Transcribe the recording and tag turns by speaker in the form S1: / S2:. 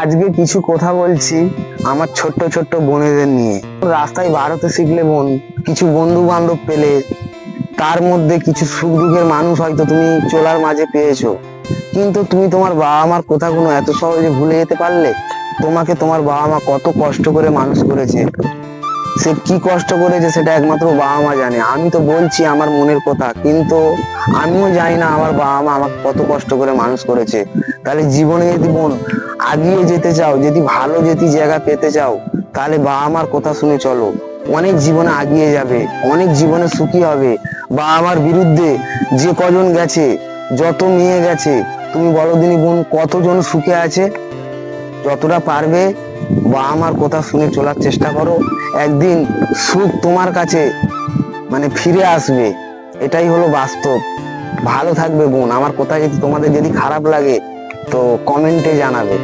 S1: আজকে কিছু কথা বলছি আমার ছোট্ট ছোট্ট বোনেদের নিয়ে। রাস্তায় বার হতে শিখলে বোন, কিছু বন্ধু বান্ধব পেলে, তার মধ্যে কিছু সুখ দুঃখের মানুষ হয়তো তুমি চলার মাঝে পেয়েছো, কিন্তু তুমি তোমার বাবা মার কথাগুলো এত সহজে ভুলে যেতে পারলে? তোমাকে তোমার বাবা মা কত কষ্ট করে মানুষ করেছে, সে কি কষ্ট করেছে সেটা একমাত্র বাবা মা জানে। আমি তো বলছি আমার মনের কথা, কিন্তু আমিও জানি না আমার বাবা মা আমাকে কত কষ্ট করে মানুষ করেছে। তাহলে জীবনে যদি বোন আগিয়ে যেতে চাও, যদি ভালো যদি জায়গা পেতে চাও, তাহলে বাবা মার কথা শুনে চলো। অনেক জীবনে আগিয়ে যাবে, অনেক জীবনে সুখী হবে। বাবা মার বিরুদ্ধে যে কজন গেছে, যত মেয়ে গেছে, তুমি বলো দিনি বোন কতজন সুখে আছে? যতটা পারবে বাবা মার কথা শুনে চলার চেষ্টা করো, একদিন সুখ তোমার কাছে মানে ফিরে আসবে। এটাই হলো বাস্তব। ভালো থাকবে বোন। আমার কথা যদি তোমাদের যদি খারাপ লাগে তো কমেন্টে জানাবে।